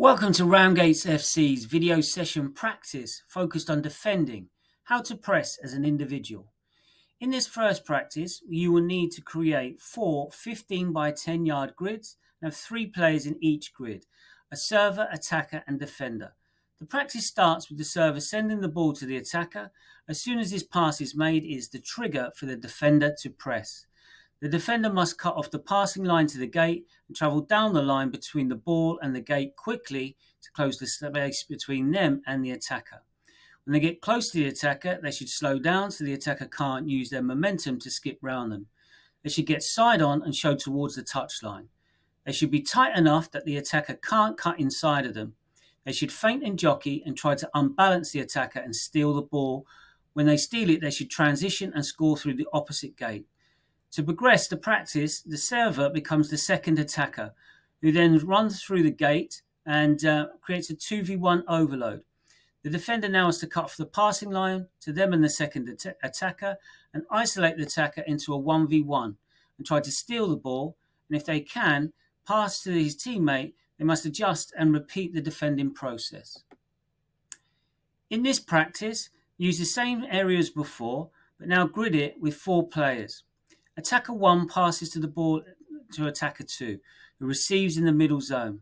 Welcome to Ramgates FC's video session practice focused on defending, how to press as an individual. In this first practice, you will need to create four 15 by 10 yard grids and have 3 players in each grid, a server, attacker and defender. The practice starts with the server sending the ball to the attacker. As soon as this pass is made, it is the trigger for the defender to press. The defender must cut off the passing line to the gate and travel down the line between the ball and the gate quickly to close the space between them and the attacker. When they get close to the attacker, they should slow down so the attacker can't use their momentum to skip round them. They should get side on and show towards the touchline. They should be tight enough that the attacker can't cut inside of them. They should feint and jockey and try to unbalance the attacker and steal the ball. When they steal it, they should transition and score through the opposite gate. To progress the practice, the server becomes the second attacker, who then runs through the gate and creates a 2v1 overload. The defender now has to cut off the passing line to them and the second attacker and isolate the attacker into a 1v1 and try to steal the ball, and if they can, pass to his teammate. They must adjust and repeat the defending process. In this practice, use the same area as before, but now grid it with 4 players. Attacker 1 passes to the ball to attacker 2, who receives in the middle zone.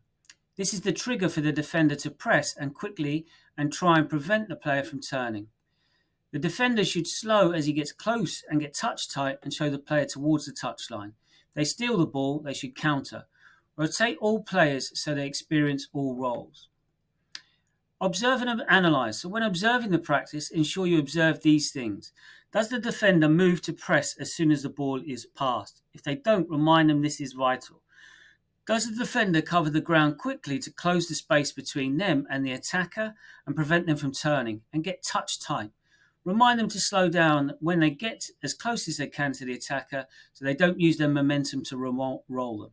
This is the trigger for the defender to press and quickly and try and prevent the player from turning. The defender should slow as he gets close and get touch tight and show the player towards the touchline. If they steal the ball, they should counter. Rotate all players so they experience all roles. Observe and analyze. So when observing the practice, ensure you observe these things. Does the defender move to press as soon as the ball is passed? If they don't, remind them this is vital. Does the defender cover the ground quickly to close the space between them and the attacker and prevent them from turning and get touch tight? Remind them to slow down when they get as close as they can to the attacker so they don't use their momentum to roll them.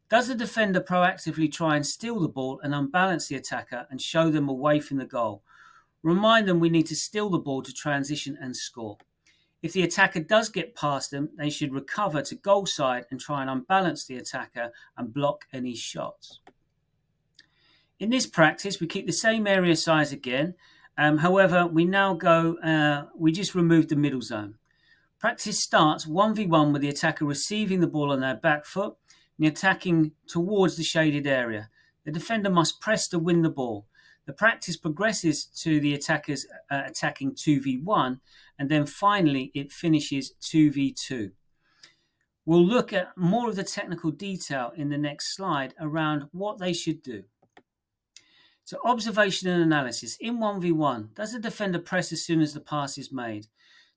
Does the defender proactively try and steal the ball and unbalance the attacker and show them away from the goal? Remind them we need to steal the ball to transition and score. If the attacker does get past them, they should recover to goal side and try and unbalance the attacker and block any shots. In this practice, we keep the same area size again. However, we now we just remove the middle zone. Practice starts 1v1 with the attacker receiving the ball on their back foot and attacking towards the shaded area. The defender must press to win the ball. The practice progresses to the attackers attacking 2v1, and then finally it finishes 2v2. We'll look at more of the technical detail in the next slide around what they should do. So observation and analysis. In 1v1, does the defender press as soon as the pass is made?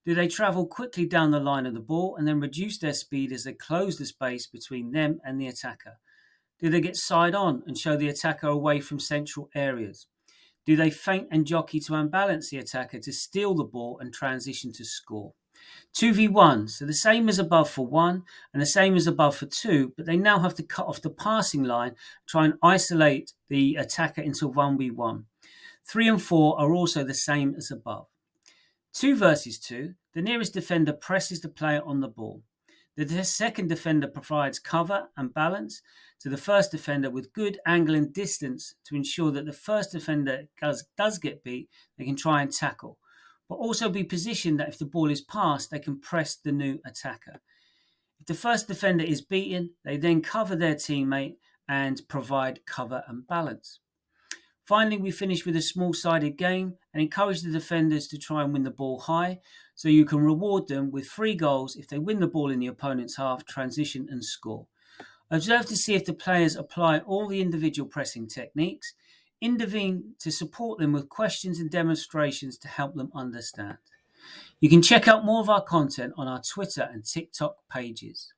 Do they travel quickly down the line of the ball and then reduce their speed as they close the space between them and the attacker? Do they get side on and show the attacker away from central areas? Do they feint and jockey to unbalance the attacker to steal the ball and transition to score? 2v1, so the same as above for 1 and the same as above for 2, but they now have to cut off the passing line, try and isolate the attacker into 1v1. 3 and 4 are also the same as above. 2 versus 2, the nearest defender presses the player on the ball. The second defender provides cover and balance to the first defender with good angle and distance to ensure that the first defender does get beat, they can try and tackle, but also be positioned that if the ball is passed, they can press the new attacker. If the first defender is beaten, they then cover their teammate and provide cover and balance. Finally, we finish with a small-sided game and encourage the defenders to try and win the ball high, so you can reward them with 3 goals if they win the ball in the opponent's half, transition and score. Observe to see if the players apply all the individual pressing techniques. Intervene to support them with questions and demonstrations to help them understand. You can check out more of our content on our Twitter and TikTok pages.